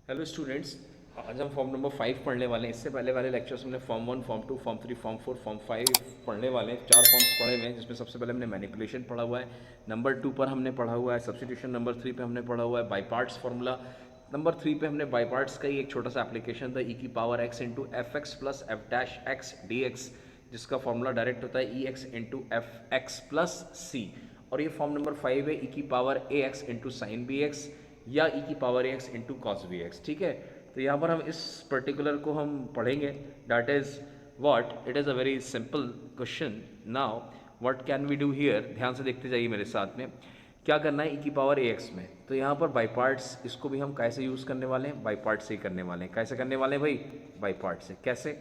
Hello students, आज हम form number 5 पढ़ने वाले हैं। इससे पहले वाले लेक्चर्स हमने form 1, form 2, form 3, form 4, form 5 पढ़ने वाले हैं। 4 फॉर्म्स पढ़े हुए हैं, जिसमें सबसे पहले हमने मैनिपुलेशन पढ़ा हुआ है, नंबर 2 पर हमने पढ़ा हुआ है सब्स्टिट्यूशन, नंबर 3 पे हमने पढ़ा हुआ है बाई पार्ट्स फार्मूला, नंबर 3 पे हमने बाई पार्ट्स का ही एक छोटा सा एप्लीकेशन था, ई की power x into f x plus f dash x d x, जिसका फॉर्मूला डायरेक्ट होता है e x into f x plus c. और ये फॉर्म नंबर 5 है, ई की power a x into sine b x या e की power a x into cos b x. ठीक है, तो यहाँ पर हम इस पर्टिकुलर को हम पढ़ेंगे, that is what it is a very simple question. Now what can we do here, ध्यान से देखते जाइए मेरे साथ में। क्या करना है ई की पावर ए एक्स में, तो यहाँ पर बाई पार्ट्स, इसको भी हम कैसे यूज़ करने वाले हैं, बाई पार्ट से ही करने वाले हैं। कैसे करने वाले हैं भाई, बाई पार्ट से। कैसे,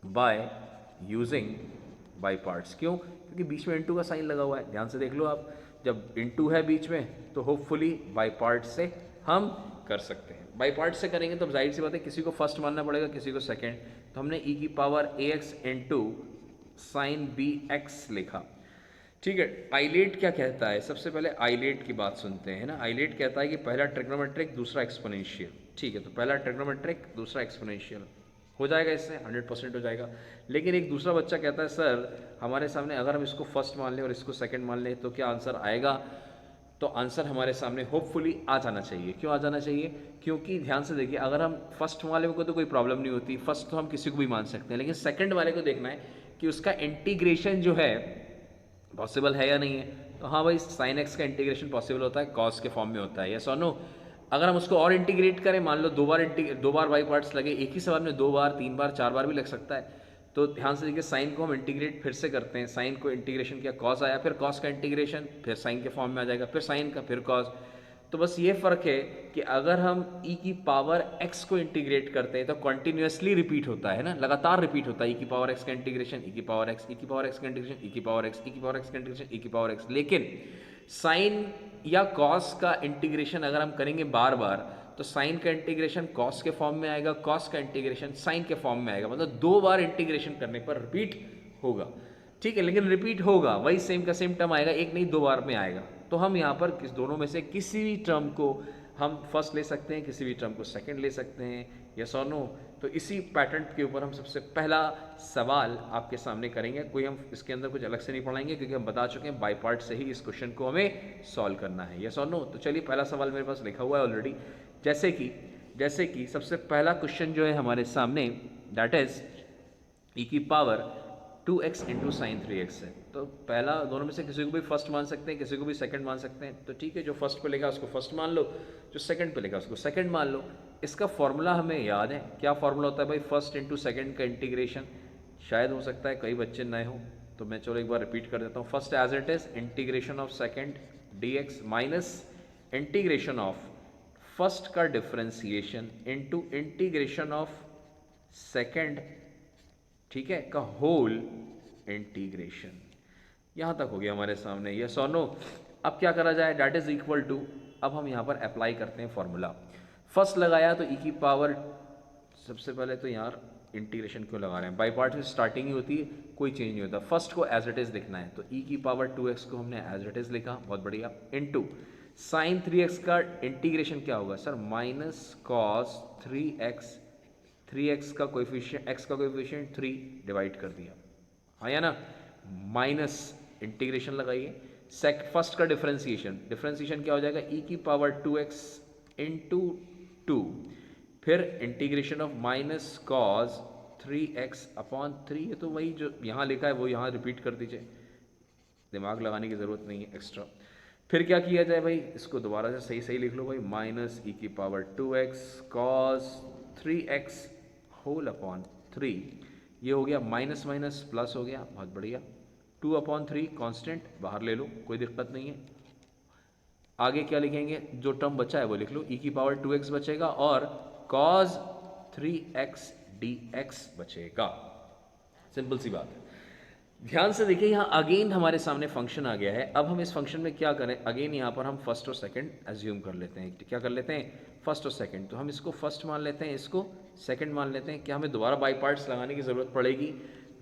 बाय यूजिंग बाई पार्ट्स। क्यों, क्योंकि बीच में इनटू का साइन लगा हुआ है, ध्यान से देख लो आप। जब इनटू है बीच में तो होपफुली बाई पार्ट से हम कर सकते हैं। बाई पार्ट से करेंगे तो जाहिर सी बात है किसी को फर्स्ट मानना पड़ेगा, किसी को सेकंड। तो हमने ई की power a x into sine b x लिखा। ठीक है, आइलेट क्या कहता है, सबसे पहले आइलेट की बात सुनते हैं ना। आइलेट कहता है कि पहला ट्रिग्नोमेट्रिक दूसरा एक्सपोनेंशियल। ठीक है, तो पहला ट्रिग्नोमेट्रिक दूसरा एक्सपोनेंशियल हो जाएगा, इससे 100% हो जाएगा। लेकिन एक दूसरा बच्चा कहता है सर हमारे सामने अगर हम इसको फर्स्ट मान लें और इसको सेकंड मान लें तो क्या आंसर आएगा, तो आंसर हमारे सामने होपफुली आ जाना चाहिए। क्यों आ जाना चाहिए, क्योंकि ध्यान से देखिए, अगर हम फर्स्ट वाले को तो कोई प्रॉब्लम नहीं होती, फर्स्ट तो हम किसी को भी मान सकते हैं, लेकिन सेकंड वाले को देखना है कि उसका इंटीग्रेशन जो है पॉसिबल है या नहीं है। तो हाँ भाई, साइन एक्स का इंटीग्रेशन पॉसिबल होता है, कॉस के फॉर्म में होता है, यस और नो। अगर हम उसको और इंटीग्रेट करें, मान लो दो बार बाई पार्ट्स लगे, एक ही सवाल में 2 बार 3 बार 4 बार भी लग सकता है। तो ध्यान से देखिए, साइन को हम इंटीग्रेट फिर से करते हैं, साइन को इंटीग्रेशन किया, कॉस आया, फिर कॉस का इंटीग्रेशन, फिर साइन के फॉर्म में आ जाएगा, फिर साइन का, फिर कॉस। तो बस ये फ़र्क है कि अगर हम e की पावर x को इंटीग्रेट करते हैं तो कॉन्टिन्यूसली रिपीट होता है ना, लगातार रिपीट होता है। e की पावर x का इंटीग्रेशन, e की पावर x, e की पावर x का इंटीग्रेशन, e की पावर x, e की पावर x का इंटीग्रेशन, e की पावर x। लेकिन साइन या कॉस का इंटीग्रेशन अगर हम करेंगे बार बार, तो साइन का इंटीग्रेशन कॉस के फॉर्म में आएगा, कॉस का इंटीग्रेशन साइन के फॉर्म में आएगा, मतलब 2 बार इंटीग्रेशन करने पर रिपीट होगा। ठीक है, लेकिन रिपीट होगा, वही सेम का सेम टर्म आएगा, एक नहीं 2 बार में आएगा। तो हम यहाँ पर किस दोनों में से किसी भी टर्म को हम फर्स्ट ले सकते हैं, किसी भी टर्म को सेकंड ले सकते हैं, यस और नो। तो इसी पैटर्न के ऊपर हम सबसे पहला सवाल आपके सामने करेंगे। कोई हम इसके अंदर कुछ अलग से नहीं पढ़ाएंगे, क्योंकि हम बता चुके हैं बाई पार्ट से ही इस क्वेश्चन को हमें सॉल्व करना है, यस और नो। तो चलिए, पहला सवाल मेरे पास लिखा हुआ है ऑलरेडी। जैसे कि सबसे पहला क्वेश्चन जो है हमारे सामने, दैट इज ई की power 2x into sign 3x है। तो पहला, दोनों में से किसी को भी फर्स्ट मान सकते हैं, किसी को भी सेकंड मान सकते हैं। तो ठीक है, जो फर्स्ट पे लिखा उसको फर्स्ट मान लो, जो सेकंड पे लिखा उसको सेकंड मान लो। इसका फॉर्मूला हमें याद है, क्या फॉर्मूला होता है भाई, फर्स्ट इंटू सेकंड का इंटीग्रेशन। शायद हो सकता है कई बच्चे नए हो, तो मैं चलो एक बार रिपीट कर देता हूँ। First as it is integration of second dx minus integration of first का differentiation into integration of second, ठीक है, का होल इंटीग्रेशन। यहाँ तक हो गया हमारे सामने, यस और नो। अब क्या करा जाए, डैट इज इक्वल टू, अब हम यहाँ पर अप्लाई करते हैं फॉर्मूला। फर्स्ट लगाया तो ई की पावर, सबसे पहले तो यार इंटीग्रेशन क्यों लगा रहे हैं, बाई पार्ट से स्टार्टिंग ही होती है, कोई चेंज नहीं होता। फर्स्ट को एज इट इज़ लिखना है, तो ई की पावर 2x को हमने एज इट इज़ लिखा, बहुत बढ़िया, इनटू साइन 3x का इंटीग्रेशन क्या होगा sir, minus cos 3x, 3x का कोएफिशिएंट, x का कोएफिशिएंट 3 डिवाइड कर दिया, हाँ या ना, माइनस इंटीग्रेशन लगाइए। फर्स्ट का डिफरेंशिएशन क्या हो जाएगा, e की पावर 2x इंटू 2, फिर integration of minus cos 3x upon 3। ये तो वही जो यहाँ लिखा है वो यहाँ रिपीट कर दीजिए, दिमाग लगाने की ज़रूरत नहीं है एक्स्ट्रा। फिर क्या किया जाए भाई, इसको दोबारा से सही सही लिख लो भाई, माइनस ई की power 2x cos 3x whole upon 3। ये हो गया माइनस माइनस प्लस हो गया, बहुत बढ़िया। 2/3 कांस्टेंट बाहर ले लो, कोई दिक्कत नहीं है। आगे क्या लिखेंगे, जो टर्म बचा है वो लिख लो, ई की पावर 2x बचेगा और cos 3x dx बचेगा। सिंपल सी बात है। ध्यान से देखिए, यहाँ अगेन हमारे सामने फंक्शन आ गया है। अब हम इस फंक्शन में क्या करें, अगेन यहाँ पर हम फर्स्ट और सेकंड एज्यूम कर लेते हैं। क्या कर लेते हैं, फर्स्ट और सेकंड। तो हम इसको फर्स्ट मान लेते हैं, इसको सेकंड मान लेते हैं। क्या हमें दोबारा बाई पार्ट्स लगाने की ज़रूरत पड़ेगी,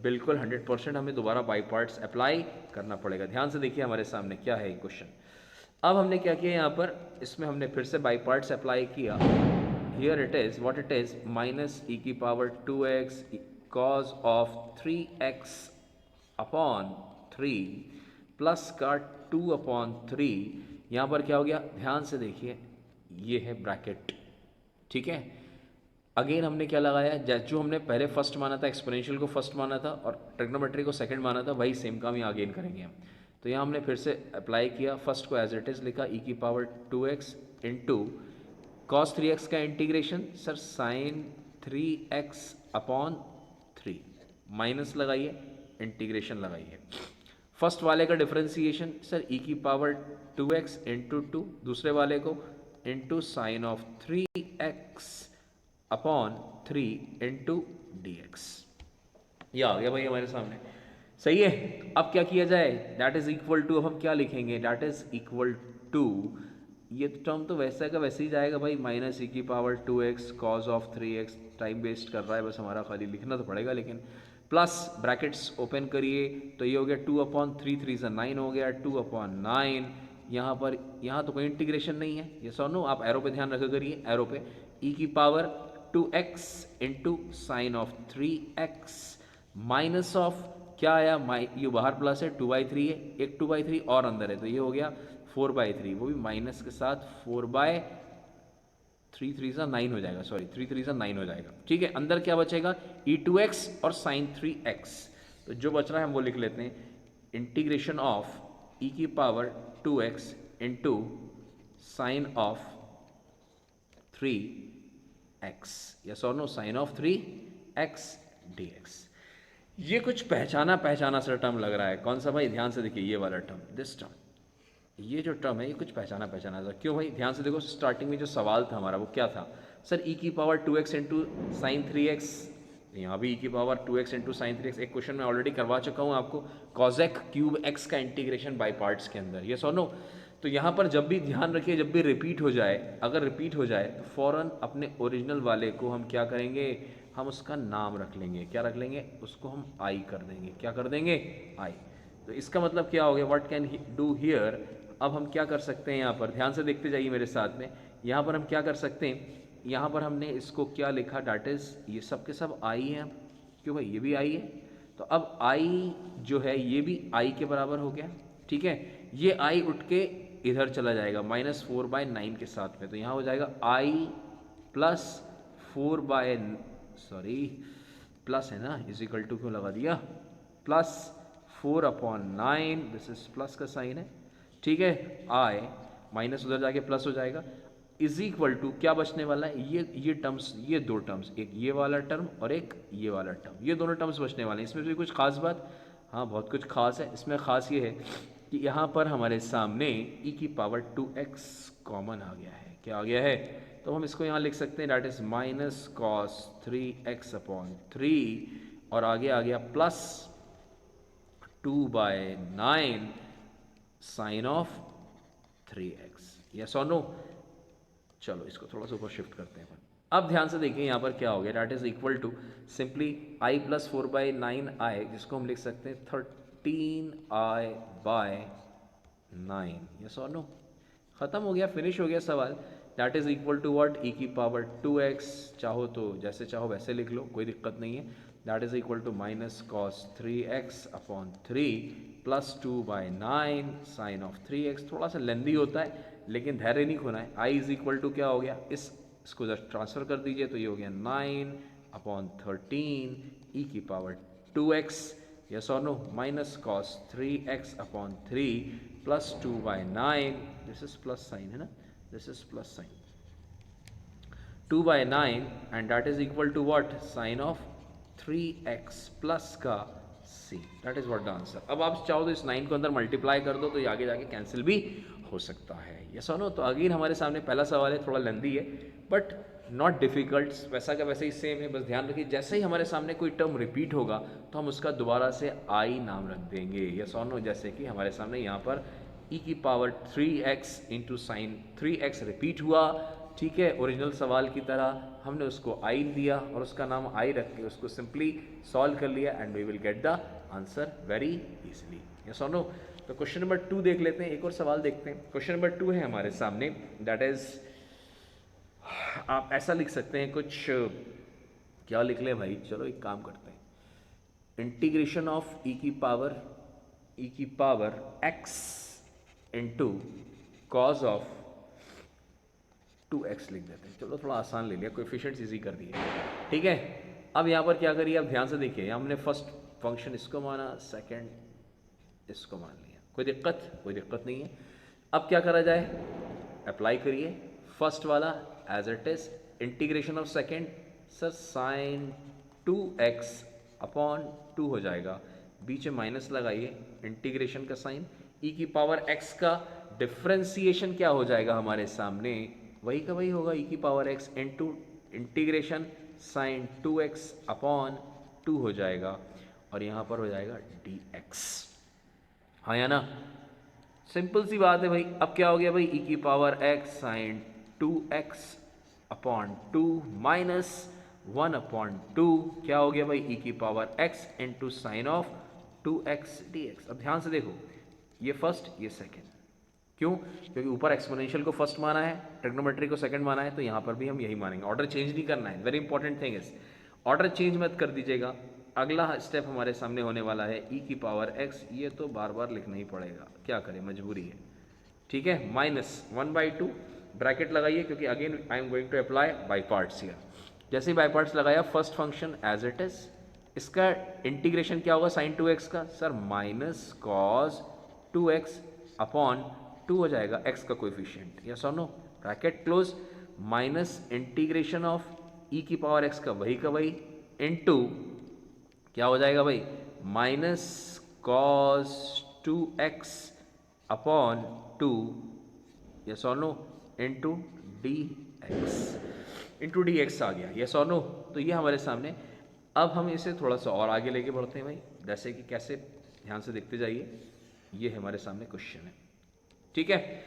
बिल्कुल 100% हमें दोबारा बाई पार्ट्स अप्लाई करना पड़ेगा। ध्यान से देखिए हमारे सामने क्या है क्वेश्चन। अब हमने क्या किया यहाँ पर, इसमें हमने फिर से बाई पार्ट्स अप्लाई किया, here it is, what it is, minus e की power 2x cos of 3x upon 3 plus का 2 अपॉन 3, यहाँ पर क्या हो गया, ध्यान से देखिए, ये है ब्रैकेट, ठीक है। अगेन हमने क्या लगाया, जो हमने पहले फर्स्ट माना था, एक्सपोनेंशियल को फर्स्ट माना था और ट्रिग्नोमेट्री को सेकंड माना था, वही सेम काम यहाँ अगेन करेंगे हम। तो यहाँ हमने फिर से अप्लाई किया, फर्स्ट को एज इट इज़ लिखा, e की power 2x into cos 3x का integration sir sine 3x upon 3, minus लगाइए, इंटीग्रेशन लगाइए। फर्स्ट वाले का डिफरेंशिएशन सर e की पावर 2x इंटू 2, दूसरे वाले को into sine of 3x upon 3 into dx। ये आ गया भाई हमारे सामने, सही है। अब क्या किया जाए, दैट इज इक्वल टू, अब हम क्या लिखेंगे, दैट इज इक्वल टू, ये टर्म तो वैसा का वैसे ही जाएगा भाई, माइनस e की power 2x cos of 3x, time waste कर रहा है बस हमारा, खाली लिखना तो पड़ेगा लेकिन, प्लस ब्रैकेट्स ओपन करिए तो ये हो गया 2 अपॉन 3, 3 से 9 हो गया, 2 अपॉन 9, यहाँ पर, यहाँ तो कोई इंटीग्रेशन नहीं है, ये सुनो, आप एरो पे ध्यान रखा करिए, एरो पे e की power 2x into sine of 3x minus of क्या आया, ये बाहर प्लस है, 2/3 है, एक 2/3 और अंदर है, तो ये हो गया 4/3, वो भी माइनस के साथ 4/3, 3 से 9 हो जाएगा, सॉरी 3 से 9 हो जाएगा, ठीक है। अंदर क्या बचेगा, e2x और साइन 3x, तो जो बच रहा है हम वो लिख लेते हैं, इंटीग्रेशन ऑफ e की power 2x into sine of 3x, yes और no, sine of 3x dx। ये कुछ पहचाना सा टर्म लग रहा है, कौन सा भाई, ध्यान से देखिए, ये वाला टर्म, दिस टर्म, ये जो टर्म है ये कुछ पहचाना सा, क्यों भाई, ध्यान से देखो, स्टार्टिंग में जो सवाल था हमारा वो क्या था सर, e की power 2x into sign 3x, यहाँ भी e की power 2x into sign 3x, एक क्वेश्चन मैं ऑलरेडी करवा चुका हूँ आपको, कॉजेक क्यूब x का इंटीग्रेशन बाय पार्ट्स के अंदर, ये सुनो। तो यहाँ पर जब भी ध्यान रखिए, जब भी रिपीट हो जाए, अगर रिपीट हो जाए तो फ़ौरन अपने ओरिजिनल वाले को हम क्या करेंगे, हम उसका नाम रख लेंगे, क्या रख लेंगे, उसको हम आई कर देंगे, क्या कर देंगे, आई। तो इसका मतलब क्या हो गया, व्हाट कैन डू हियर, अब हम क्या कर सकते हैं, यहाँ पर ध्यान से देखते जाइए मेरे साथ में, यहाँ पर हम क्या कर सकते हैं, यहाँ पर हमने इसको क्या लिखा, डैट इज़, ये सब के सब आई हैं, क्यों भाई, ये भी आई है, तो अब आई जो है ये भी आई के बराबर हो गया, ठीक है। ये आई उठ के इधर चला जाएगा -4/9 के साथ में, तो यहाँ हो जाएगा आई प्लस 4/, सॉरी प्लस है ना, इज इक्वल टू क्यों लगा दिया, प्लस 4/9, दिस इज प्लस का साइन है, ठीक है, आई माइनस उधर जाके प्लस हो जाएगा, इज इक्वल टू क्या बचने वाला है, ये टर्म्स, ये दो टर्म्स, एक ये वाला टर्म और एक ये वाला टर्म, ये दोनों टर्म्स बचने वाले हैं। इसमें भी कुछ खास बात, हाँ बहुत कुछ खास है इसमें, खास ये है कि यहाँ पर हमारे सामने e की पावर 2x कॉमन आ गया है, क्या आ गया है, तो हम इसको यहाँ लिख सकते हैं, that is minus cos 3x upon 3 और आगे आ गया plus 2/9 sine of 3x, yes और नो। चलो इसको थोड़ा सा ऊपर शिफ्ट करते हैं। अब ध्यान से देखिए यहाँ पर क्या हो गया, that is equal to simply i plus 4/9i, जिसको हम लिख सकते हैं 13i/9, यस और नो, खत्म हो गया, फिनिश हो गया सवाल। That is equal to what, e की पावर 2x, चाहो तो जैसे चाहो वैसे लिख लो, कोई दिक्कत नहीं है, that is equal to minus cos 3x upon 3 plus 2/9 sine of 3x। थोड़ा सा लेंदी होता है लेकिन धैर्य नहीं खोना है। i इज इक्वल टू क्या हो गया, इसको जस्ट ट्रांसफर कर दीजिए तो ये हो गया 9/13 e की पावर 2x, यस और no, minus cos 3x upon 3 plus 2/9, this is plus sine है ना, this is plus sine, 2/9 and that is equal to what, sine of 3x plus का c, that is what the answer. अब आप चाहो तो इस 9 को अंदर मल्टीप्लाई कर दो तो ये आगे जाके कैंसिल भी हो सकता है, यस और नो। तो अगेन हमारे सामने पहला सवाल है, थोड़ा लेंदी है बट नॉट डिफिकल्ट, वैसा का वैसे ही सेम है, बस ध्यान रखिए जैसे ही हमारे सामने कोई टर्म रिपीट होगा तो हम उसका दोबारा से आई नाम रख देंगे, यस और नो। जैसे कि हमारे सामने यहाँ पर e की power 3x into sine 3x repeat हुआ, ठीक है, ओरिजिनल सवाल की तरह हमने उसको आई दिया और उसका नाम आई रख के उसको सिंपली सॉल्व कर लिया and we will get the answer very easily, yes और नो। तो क्वेश्चन नंबर 2 देख लेते हैं, एक और सवाल देखते हैं। क्वेश्चन नंबर 2 है हमारे सामने, दैट इज आप ऐसा लिख सकते हैं कुछ, क्या लिख लें भाई, चलो एक काम करते हैं, इंटीग्रेशन ऑफ ई की power x into cos of 2x लिख देते हैं। चलो थोड़ा आसान ले लिया, कोएफिशिएंट्स इजी कर दिए, ठीक है। अब यहाँ पर क्या करिए, आप ध्यान से देखिए, हमने फर्स्ट फंक्शन इसको माना, सेकंड इसको मान लिया, कोई दिक्कत नहीं है। अब क्या करा जाए, अप्लाई करिए फर्स्ट वाला as it is, integration of second, sir sine 2x upon 2 हो जाएगा, बीच में माइनस लगाइए, इंटीग्रेशन का साइन, ई की पावर x का डिफ्रेंसिएशन क्या हो जाएगा हमारे सामने, वही का वही होगा, ई की power x into integration sine 2x upon 2 हो जाएगा, और यहाँ पर हो जाएगा dx, हाँ या ना, सिंपल सी बात है भाई। अब क्या हो गया भाई, ई की power x sine 2x upon 2 minus 1 upon 2 क्या हो गया भाई, ई की power x into sine of 2x dx। अब ध्यान से देखो, ये फर्स्ट ये सेकेंड, क्यों, क्योंकि ऊपर एक्सपोनेंशियल को फर्स्ट माना है, ट्रिग्नोमेट्री को सेकंड माना है, तो यहाँ पर भी हम यही मानेंगे, ऑर्डर चेंज नहीं करना है, very important thing is order change मत कर दीजिएगा। अगला स्टेप हमारे सामने होने वाला है ई की पावर x, ये तो बार बार लिखना ही पड़ेगा, क्या करें मजबूरी है, ठीक है, माइनस 1/2 ब्रैकेट लगाइए, क्योंकि again I am going to apply by parts here. जैसे ही बाई पार्ट्स लगाया, first function as it is, इसका इंटीग्रेशन क्या होगा साइन 2x का, sir minus cos 2x upon 2 हो जाएगा, x का कोएफिशिएंट, यस और no, bracket close, minus integration of e की पावर x का वही इनटू क्या हो जाएगा भाई, minus cos 2x upon 2, yes और नो, इनटू dx आ गया, यस और नो। तो ये हमारे सामने, अब हम इसे थोड़ा सा और आगे लेके बढ़ते हैं भाई, जैसे कि कैसे, ध्यान से देखते जाइए, ये हमारे सामने क्वेश्चन है, ठीक है।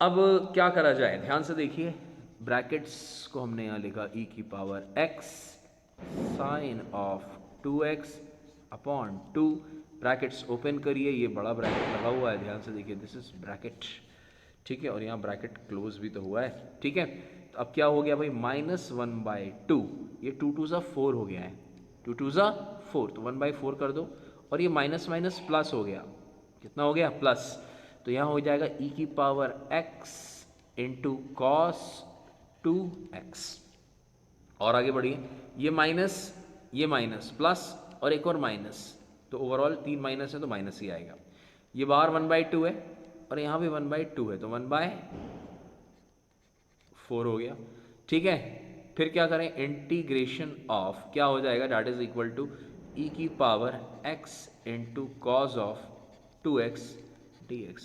अब क्या करा जाए, ध्यान से देखिए, ब्रैकेट्स को हमने यहाँ लिखा ई की power x sine of 2x upon 2, brackets open करिए, ये बड़ा ब्रैकेट लगा हुआ है, ध्यान से देखिए, दिस इज ब्रैकेट, ठीक है, और यहाँ ब्रैकेट क्लोज भी तो हुआ है, ठीक है। तो अब क्या हो गया भाई, -1/2, ये 2 2 ज़ा 4 हो गया है, 2 2 ज़ा 4, तो 1/4 कर दो, और ये माइनस माइनस प्लस हो गया, कितना हो गया, प्लस, तो यहाँ हो जाएगा ई की power x into cos 2x, और आगे बढ़िए, ये माइनस प्लस और एक और माइनस, तो ओवरऑल 3 माइनस है तो माइनस ही आएगा, ये बाहर 1/2 है और यहाँ भी 1/2 है, तो 1/4 हो गया, ठीक है। फिर क्या करें, इंटीग्रेशन ऑफ क्या हो जाएगा, डैट इज इक्वल टू ई की power x into cos of 2x dx।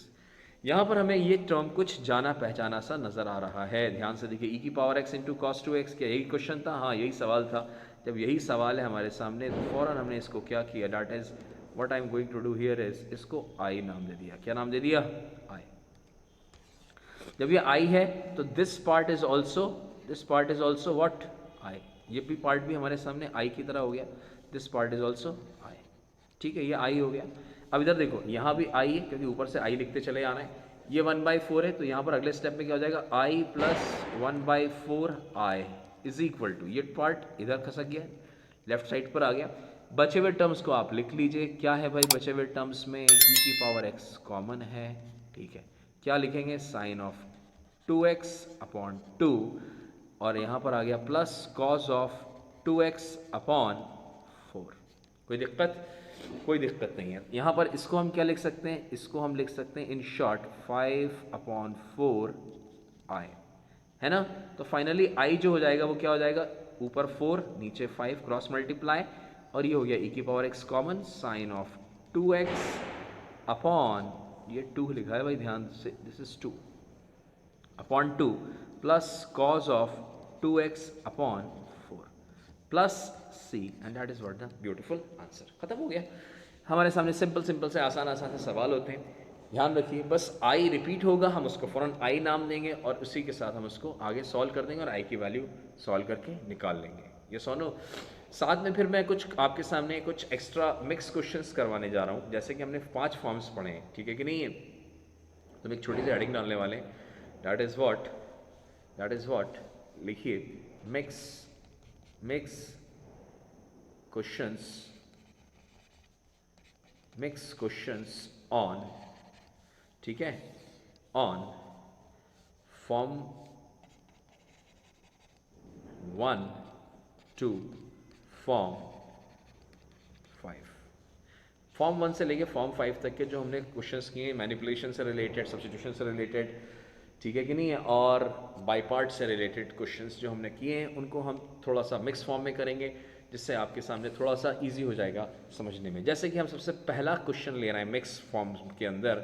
यहाँ पर हमें ये टर्म कुछ जाना पहचाना सा नजर आ रहा है, ध्यान से देखिए, ई की power x into cos 2x, क्या यही क्वेश्चन था, हाँ यही सवाल था। जब यही सवाल है हमारे सामने, तो फौरन हमने इसको क्या किया, that is what I am going to do here is, इसको आई नाम दे दिया, क्या नाम दे दिया, आई। जब ये आई है तो this part is also what, I, ये भी पार्ट भी हमारे सामने आई की तरह हो गया, this part is also I, ठीक है, ये आई हो गया। अब इधर देखो, यहाँ भी आई है, क्योंकि ऊपर से आई लिखते चले आना है, ये 1/4 है, तो यहाँ पर अगले स्टेप में क्या हो जाएगा, I plus 1/4 I is equal to, ये पार्ट इधर खसक गया, लेफ्ट साइड पर आ गया। बचे हुए टर्म्स को आप लिख लीजिए, क्या है भाई बचे हुए टर्म्स में, ई की पावर x कॉमन है, ठीक है, क्या लिखेंगे, साइन ऑफ 2x अपॉन 2, और यहाँ पर आ गया plus cos of 2x upon 4। कोई दिक्कत नहीं है। यहाँ पर इसको हम क्या लिख सकते हैं, इसको हम लिख सकते हैं इन शॉर्ट 5/4 आई, है ना। तो फाइनली आई जो हो जाएगा वो क्या हो जाएगा, ऊपर 4 नीचे 5 क्रॉस मल्टीप्लाई, और ये हो गया ई की power x common, sine of 2x upon, ये 2 लिखा है भाई ध्यान से, this is 2 upon 2 plus cos of 2x upon 4 plus c, and that is what the beautiful answer. खत्म हो गया। हमारे सामने सिंपल से आसान से सवाल होते हैं, ध्यान रखिए, बस आई रिपीट होगा, हम उसको फ़ौरन आई नाम देंगे और उसी के साथ हम उसको आगे सॉल्व कर देंगे और आई की वैल्यू सॉल्व करके निकाल लेंगे। ये सोनो, साथ में फिर मैं कुछ आपके सामने कुछ एक्स्ट्रा मिक्स क्वेश्चंस करवाने जा रहा हूँ, जैसे कि हमने 5 फॉर्म्स पढ़े हैं, ठीक है कि नहीं है। तो हम एक छोटी सी हेडिंग डालने वाले हैं, दैट इज़ व्हाट लिखिए मिक्स मिक्स क्वेश्चंस ऑन, ठीक है, on form 1 to form 5। Form 1 से लेके फॉर्म 5 तक के जो हमने क्वेश्चंस किए मैनिपुलेशन से रिलेटेड, सब्स्टिट्यूशन से रिलेटेड, ठीक है कि नहीं है, और बाई पार्ट से रिलेटेड क्वेश्चंस जो हमने किए हैं उनको हम थोड़ा सा मिक्स फॉर्म में करेंगे, जिससे आपके सामने थोड़ा सा इजी हो जाएगा समझने में। जैसे कि हम सबसे पहला क्वेश्चन ले रहे हैं मिक्स फॉर्म के अंदर,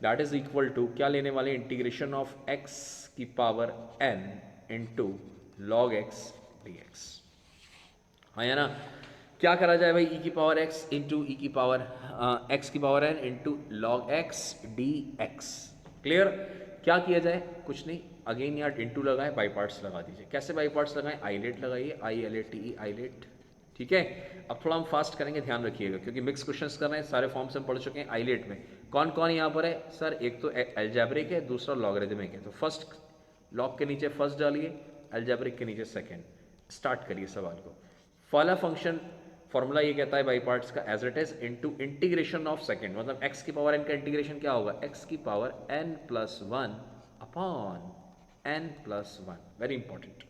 दैट इज इक्वल टू क्या लेने वाले, इंटीग्रेशन ऑफ एक्स की power n into log x d x. हाँ या ना, क्या करा जाए भाई, e की पावर x इंटू ई की पावर x की power n into log x D x. Clear, क्या किया जाए, कुछ नहीं, अगेन यार इंटू लगाए, बाई पार्ट्स लगा दीजिए। कैसे बाई पार्ट्स लगाएं, आईलेट लगाइए, ILATE आईलेट, ठीक है। अब थोड़ा हम फास्ट करेंगे, ध्यान रखिएगा, क्योंकि मिक्स क्वेश्चंस कर रहे हैं, सारे फॉर्म्स हम पढ़ चुके हैं। आईलेट में कौन कौन यहाँ पर है सर, एक तो अलजेब्रिक है, दूसरा लॉगरिदमिक है। तो फर्स्ट लॉग के नीचे फर्स्ट डालिए, अलजेब्रिक के नीचे सेकेंड, स्टार्ट करिए सवाल को। पहला फंक्शन फॉर्मूला ये कहता है बाई पार्ट्स का, as it is into integration of second, मतलब x की पावर n का इंटीग्रेशन क्या होगा, x की power n plus 1 upon n plus 1, very important,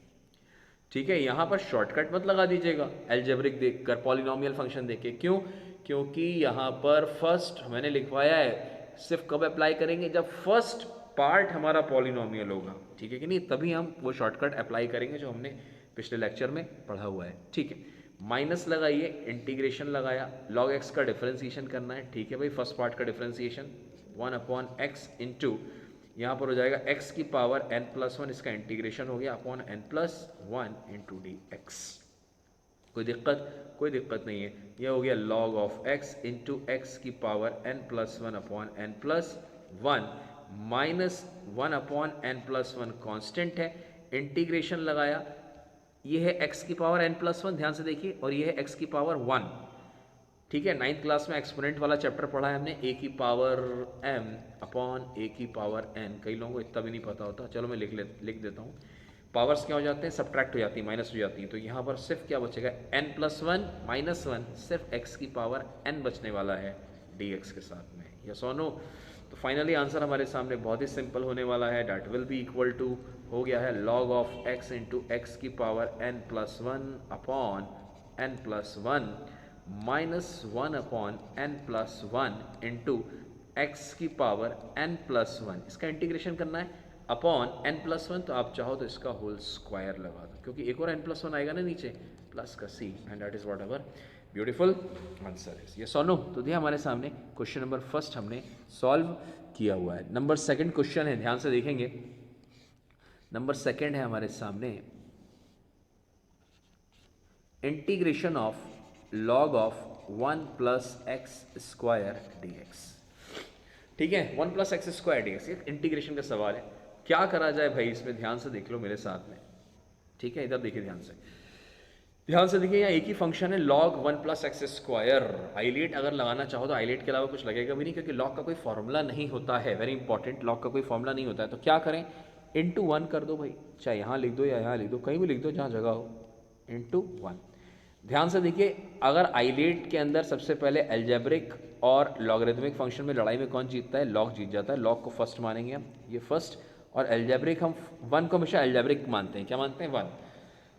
ठीक है। यहां पर शॉर्टकट मत लगा दीजिएगा एल्जेब्रिक देखकर, पॉलिनोमियल फंक्शन देख, क्यों, क्योंकि यहां पर फर्स्ट मैंने लिखवाया है, सिर्फ कब अप्लाई करेंगे, जब फर्स्ट पार्ट हमारा पॉलिनोमियल होगा, ठीक है कि नहीं, तभी हम वो शॉर्टकट अप्लाई करेंगे जो हमने पिछले लेक्चर में पढ़ा हुआ है, ठीक है। माइनस लगाइए, इंटीग्रेशन लगाया, लॉग एक्स का डिफरेंशिएशन करना है, ठीक है भाई, फर्स्ट पार्ट का डिफरेंशिएशन 1 अपॉन एक्स इंटू, यहाँ पर हो जाएगा x की पावर n प्लस 1, इसका इंटीग्रेशन हो गया upon n plus 1 into d x. कोई दिक्कत नहीं है, यह हो गया log of x into x की power n plus 1 upon n plus 1 minus 1 upon n plus 1 constant है, इंटीग्रेशन लगाया, ये है x की पावर n प्लस 1, ध्यान से देखिए, और ये है x की पावर 1, ठीक है। 9th क्लास में एक्सपोनेंट वाला चैप्टर पढ़ा है हमने, a की पावर m अपॉन a की पावर n, कई लोगों को इतना भी नहीं पता होता, चलो मैं लिख देता हूँ। पावर्स क्या हो जाते हैं, सब्ट्रैक्ट हो जाती है, माइनस हो जाती है, तो यहाँ पर सिर्फ क्या बचेगा, n प्लस 1 माइनस 1, सिर्फ x की पावर n बचने वाला है dx के साथ में, यस और नो। तो फाइनली आंसर हमारे सामने बहुत ही सिंपल होने वाला है, that will be equal to, हो गया है log of x into x की power n plus 1 upon n plus 1 minus 1 upon n plus 1 into x की पावर n प्लस 1, इसका इंटीग्रेशन करना है अपॉन n प्लस 1, तो आप चाहो तो इसका होल स्क्वायर लगा दो, क्योंकि एक और n प्लस 1 आएगा ना नीचे, प्लस का c, and that is what ever beautiful answer is, ये सॉल्व। तो दिया हमारे सामने क्वेश्चन नंबर फर्स्ट हमने सॉल्व किया हुआ है। नंबर सेकंड क्वेश्चन है, ध्यान से देखेंगे, नंबर सेकंड है हमारे सामने, integration of log of 1 plus x square D x, ठीक है, 1 plus x square D x, integration का सवाल है, क्या करा जाए भाई इसमें, ध्यान से देख लो मेरे साथ में, ठीक है, इधर देखिए ध्यान से देखिए, यहाँ एक ही फंक्शन है log 1 plus x square, eyelet अगर लगाना चाहो तो आईलेट के अलावा कुछ लगेगा भी नहीं, क्योंकि log का कोई फॉर्मूला नहीं होता है, वेरी इंपॉर्टेंट, log का कोई फॉर्मूला नहीं होता है, तो क्या करें, इंटू 1 कर दो भाई, चाहे यहाँ लिख दो या यहाँ लिख दो, कहीं भी लिख दो जहाँ जगह हो, इंटू 1। ध्यान से देखिए, अगर आईलेट के अंदर सबसे पहले एल्जेब्रिक और लॉगरिथमिक फंक्शन में लड़ाई में कौन जीतता है, लॉग जीत जाता है, लॉग को फर्स्ट मानेंगे हम, ये फर्स्ट, और एल्जेब्रिक हम 1 को हमेशा एल्जेब्रिक मानते हैं, क्या मानते हैं,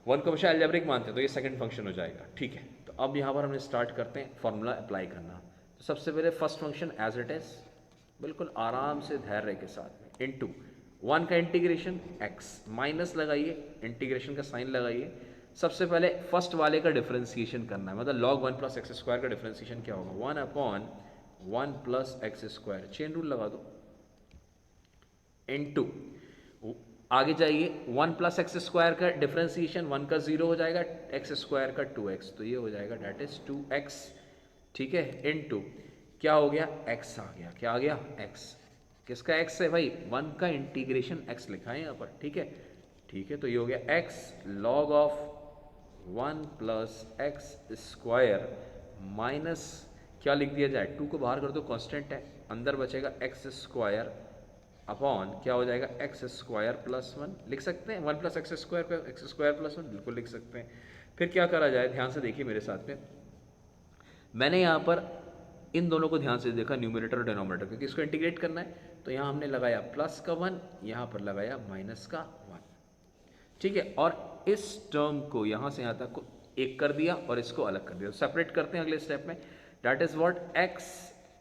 1 को हमेशा एल्जेब्रिक मानते हैं, तो ये सेकंड फंक्शन हो जाएगा, ठीक है। तो अब यहाँ पर हमने स्टार्ट करते हैं फॉर्मूला अप्लाई करना। तो सबसे पहले first function as it is, बिल्कुल आराम से धैर्य के साथ में, इंटू 1 का इंटीग्रेशन x, माइनस लगाइए, इंटीग्रेशन का साइन लगाइए, सबसे पहले फर्स्ट वाले का डिफरेंशिएशन करना है, मतलब log 1 प्लस एक्स स्क्वायर का डिफरेंशिएशन क्या होगा, 1 upon 1 plus x square, chain rule लगा दो, इनटू आगे जाइए, 1 प्लस एक्स स्क्वायर का डिफरेंशिएशन, 1 का 0 हो जाएगा, एक्स स्क्वायर का 2x, तो ये हो जाएगा डेट इज 2x, ठीक है, इनटू क्या हो गया, x आ गया, क्या आ गया, x, किसका x है भाई, 1 का इंटीग्रेशन x लिखा है यहाँ पर, ठीक है, तो ये हो गया x log of 1 plus x square minus क्या लिख दिया जाए, 2 को बाहर कर दो, कांस्टेंट है, अंदर बचेगा एक्स स्क्वायर अपॉन क्या हो जाएगा एक्स स्क्वायर प्लस वन, लिख सकते हैं 1 प्लस एक्स स्क्वायर को एक्स स्क्वायर प्लस वन, बिल्कुल लिख सकते हैं। फिर क्या करा जाए, ध्यान से देखिए मेरे साथ में, मैंने यहाँ पर इन दोनों को ध्यान से देखा, न्यूमरेटर और डिनोमिनेटर, क्योंकि इसको इंटीग्रेट करना है। तो यहाँ हमने लगाया प्लस का 1, यहाँ पर लगाया माइनस का 1, ठीक है। और इस टर्म को यहाँ से यहाँ तक को एक कर दिया और इसको अलग कर दिया। तो सेपरेट करते हैं अगले स्टेप में, that is what, x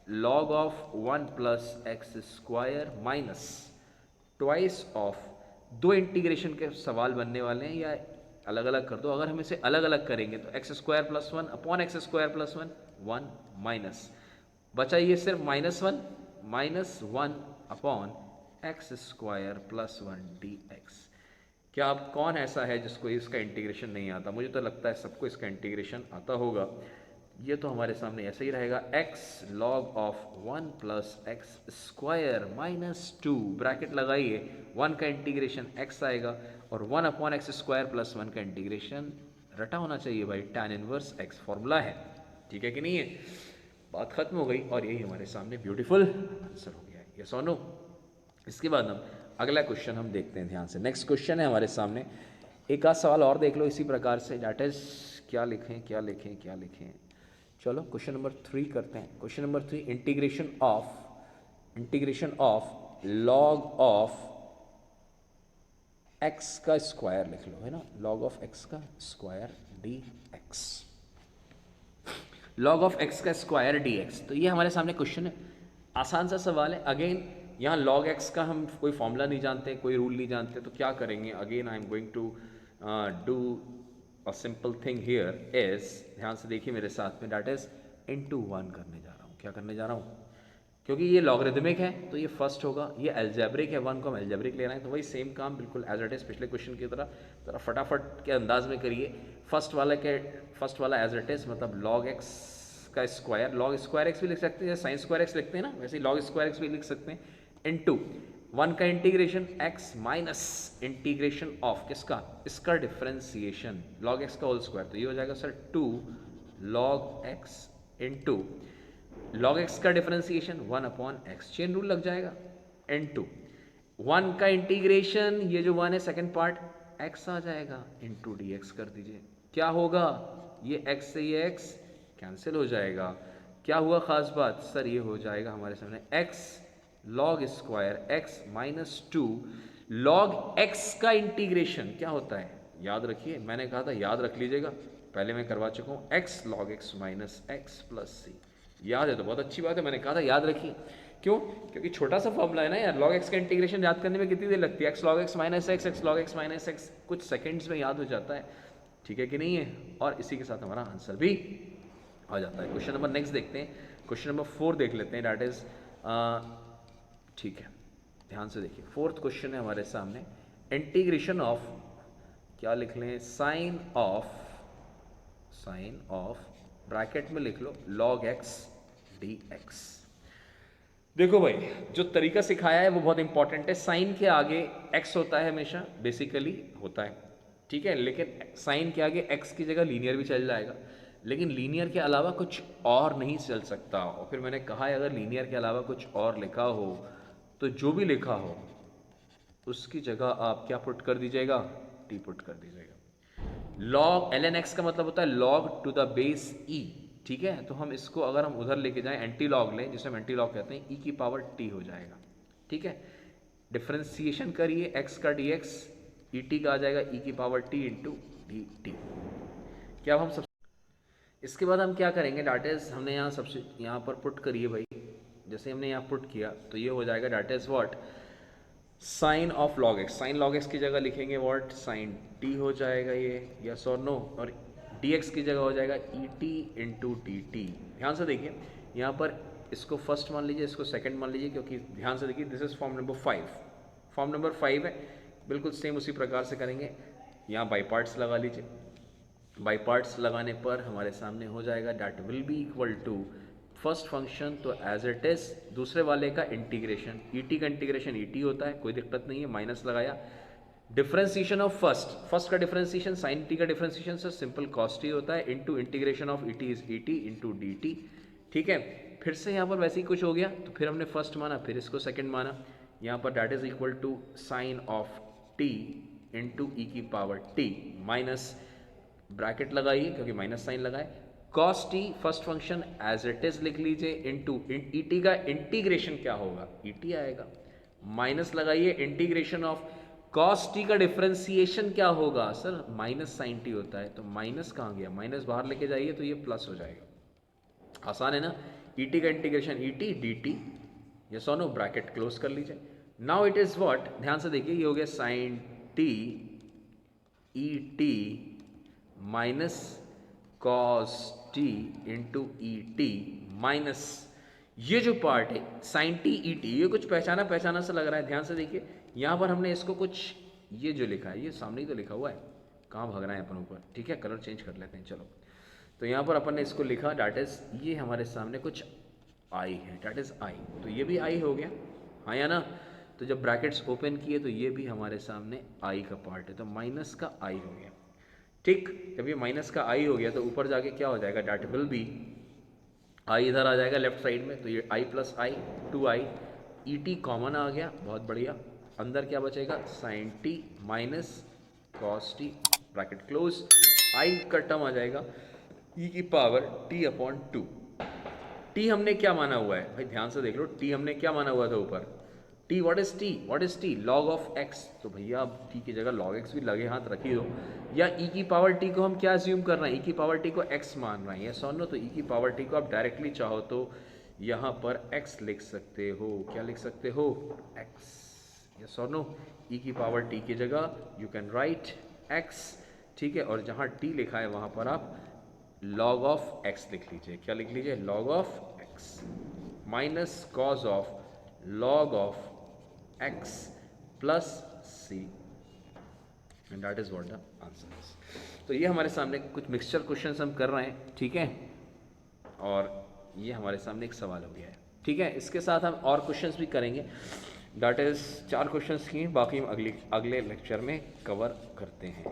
log of 1 plus x square minus twice of, दो इंटीग्रेशन के सवाल बनने वाले हैं, या अलग अलग कर दो। अगर हम इसे अलग अलग करेंगे तो x square plus one upon x square plus one, 1 minus बचा ये सिर्फ minus one upon x square plus one D x. क्या आप कौन ऐसा है जिसको इसका इंटीग्रेशन नहीं आता? मुझे तो लगता है सबको इसका इंटीग्रेशन आता होगा। ये तो हमारे सामने ऐसे ही रहेगा, x log of 1 plus x square minus 2, bracket लगाइए, 1 का इंटीग्रेशन x आएगा और 1 अपॉन एक्स स्क्वायर प्लस 1 का इंटीग्रेशन रटा होना चाहिए भाई, tan इनवर्स x फॉर्मूला है, ठीक है कि नहीं है? बात खत्म हो गई और यही हमारे सामने ब्यूटीफुल आंसर हो गया है, यस और नो। इसके बाद हम अगला क्वेश्चन हम देखते हैं ध्यान से। नेक्स्ट क्वेश्चन है हमारे सामने, एक आध सवाल और देख लो इसी प्रकार से, दैट इज क्या लिखें क्या लिखें क्या लिखें। चलो क्वेश्चन नंबर 3 करते हैं। Question number 3, integration of log of x का स्क्वायर लिख लो, है ना, लॉग ऑफ एक्स का square D x, log of x का स्क्वायर डी एक्स। तो ये हमारे सामने क्वेश्चन है, आसान सा सवाल है। अगेन यहाँ लॉग एक्स का हम कोई फॉर्मूला नहीं जानते, कोई रूल नहीं जानते, तो क्या करेंगे, again I am going to do a simple thing here is, ध्यान से देखिए मेरे साथ में, दैट इज इनटू 1 करने जा रहा हूँ। क्या करने जा रहा हूँ, क्योंकि ये लॉगरिदमिक है तो ये फर्स्ट होगा, ये एल्जेब्रिक है, 1 को हम एल्जेब्रिक लेना है, तो वही सेम काम बिल्कुल एज इट इज पिछले क्वेश्चन की तरह, जरा फटाफट के अंदाज में करिए। फर्स्ट वाला एज इट इज, मतलब लॉग एक्स का स्क्वायर, लॉग स्क्वायर एक्स भी लिख सकते हैं, साइन स्क्वायर एक्स लिखते हैं ना, वैसे ही लॉग स्क्वायर एक्स भी लिख सकते हैं, इनटू 1 का integration x minus integration of किसका, इसका डिफरेंशिएशन लॉग x का होल स्क्वायर, तो ये हो जाएगा sir 2 log x into log x का differentiation 1 upon x, chain rule लग जाएगा, इनटू 1 का इंटीग्रेशन, ये जो 1 है सेकंड पार्ट, x आ जाएगा इनटू dx कर दीजिए। क्या होगा, ये x से ये x कैंसिल हो जाएगा। क्या हुआ खास बात सर, ये हो जाएगा हमारे सामने x log square x minus 2 log x का इंटीग्रेशन क्या होता है, याद रखिए, मैंने कहा था याद रख लीजिएगा, पहले मैं करवा चुका हूँ, x log x minus x plus c, याद है तो बहुत अच्छी बात है, मैंने कहा था याद रखिए। क्यों, क्योंकि छोटा सा फॉर्मूला है ना यार, लॉग x का इंटीग्रेशन याद करने में कितनी देर लगती है, x log x minus x log x minus x, कुछ सेकेंड्स में याद हो जाता है, ठीक है कि नहीं है? और इसी के साथ हमारा आंसर भी आ जाता है। क्वेश्चन नंबर नेक्स्ट देखते हैं, क्वेश्चन नंबर 4 देख लेते हैं, दैट इज ठीक है, ध्यान से देखिए, फोर्थ क्वेश्चन है हमारे सामने, इंटीग्रेशन ऑफ, क्या लिख लें, साइन ऑफ ब्रैकेट में लिख लो लॉग एक्स डी एक्स। देखो भाई, जो तरीका सिखाया है वो बहुत इंपॉर्टेंट है, साइन के आगे एक्स होता है हमेशा, बेसिकली होता है, ठीक है, लेकिन साइन के आगे एक्स की जगह लीनियर भी चल जाएगा, लेकिन लीनियर के अलावा कुछ और नहीं चल सकता। और फिर मैंने कहा है अगर लीनियर के अलावा कुछ और लिखा हो तो जो भी लिखा हो उसकी जगह आप क्या पुट कर दीजिएगा, टी पुट कर दीजिएगा। लॉग ln x का मतलब होता है log to the base e, ठीक है, तो हम इसको अगर हम उधर लेके जाएं, एंटी लॉग लें, जिसे हम एंटी लॉग कहते हैं, e की पावर t हो जाएगा, ठीक है। डिफ्रेंसिएशन करिए x का dx, et का आ जाएगा e की पावर t इंटू dt। क्या हम सब, इसके बाद हम क्या करेंगे, डाट इज हमने यहाँ सबसे यहाँ पर पुट करिए भाई, जैसे हमने यहाँ पुट किया तो ये हो जाएगा that is what, sine of log x, sine log x की जगह लिखेंगे व्हाट, साइन टी हो जाएगा ये, यस और नो, और डी एक्स की जगह हो जाएगा ई टी इंटू डी टी। ध्यान से देखिए यहाँ पर, इसको फर्स्ट मान लीजिए, इसको सेकंड मान लीजिए, क्योंकि ध्यान से देखिए this is form number 5, form number 5 है, बिल्कुल सेम उसी प्रकार से करेंगे। यहाँ बाई पार्ट्स लगा लीजिए, बाई पार्ट्स लगाने पर हमारे सामने हो जाएगा that will be equal to first function तो एज इट इज, दूसरे वाले का इंटीग्रेशन, ई टी का इंटीग्रेशन ई टी होता है, कोई दिक्कत नहीं है, माइनस लगाया, डिफरेंशिएशन ऑफ फर्स्ट का डिफरेंशिएशन साइन टी का डिफरेंशिएशन से सिंपल कॉस टी होता है, into integration of e t is e t into d t, ठीक है। फिर से यहाँ पर वैसे ही कुछ हो गया, तो फिर हमने फर्स्ट माना, फिर इसको सेकंड माना, यहाँ पर that is equal to sine of t into e की पावर टी माइनस ब्रैकेट लगाइए क्योंकि माइनस साइन लगाए, cos t first function as it is लिख लीजिए, इंटू ई टी का इंटीग्रेशन क्या होगा, ई टी आएगा, माइनस लगाइए इंटीग्रेशन ऑफ कॉस टी का डिफरेंशिएशन क्या होगा सर, माइनस साइन टी होता है, तो माइनस कहाँ गया, माइनस बाहर लेके जाइए तो ये प्लस हो जाएगा, आसान है ना। ई टी का integration e T D T, ये सोनो ब्रैकेट क्लोज कर लीजिए। नाउ इट इज व्हाट, ध्यान से देखिए, ये हो गया sine t e t minus cos t into e t minus ये जो पार्ट है साइन टी ई टी, ये कुछ पहचाना पहचाना सा लग रहा है, ध्यान से देखिए यहाँ पर हमने इसको कुछ ये जो लिखा है ये सामने ही तो लिखा हुआ है, कहाँ भाग रहा है अपन ऊपर, ठीक है कलर चेंज कर लेते हैं चलो। तो यहाँ पर अपन ने इसको लिखा डैट इज, ये हमारे सामने कुछ आई है, डैट इज आई, तो ये भी आई हो गया, हाँ या ना। तो जब ब्रैकेट्स ओपन किए तो ये भी हमारे सामने आई का पार्ट है, तो माइनस का आई हो गया, ठीक। जब ये माइनस का आई हो गया तो ऊपर जाके क्या हो जाएगा, डैट विल बी, आई इधर आ जाएगा लेफ्ट साइड में, तो ये I plus I 2i, e t common आ गया, बहुत बढ़िया, अंदर क्या बचेगा sine t minus cos t bracket close, I का टर्म आ जाएगा ई की पावर टी अपॉन 2। टी हमने क्या माना हुआ है भाई, ध्यान से देख लो, टी हमने क्या माना हुआ था ऊपर, T what is T, what is T, log of x, तो भैया अब टी की जगह लॉग एक्स भी लगे हाथ रखी दो, या ई की पावर टी को हम क्या अज्यूम कर रहे हैं, ई की पावर टी को एक्स मान रहे हैं, ये सुन लो, तो ई की पावर टी को आप डायरेक्टली चाहो तो यहाँ पर एक्स लिख सकते हो, क्या लिख सकते हो एक्स, ये सुन लो, ई की पावर टी की जगह यू कैन राइट एक्स, ठीक है, और जहाँ टी लिखा है वहाँ पर आप लॉग ऑफ एक्स लिख लीजिए, क्या लिख लीजिए log of x minus cos of log of x plus c and that is what the answer is. तो ये हमारे सामने कुछ मिक्सचर क्वेश्चंस हम कर रहे हैं, ठीक है, और ये हमारे सामने एक सवाल हो गया है, ठीक है। इसके साथ हम और क्वेश्चंस भी करेंगे, दैट इज 4 क्वेश्चंस की, बाकी हम अगले लेक्चर में कवर करते हैं।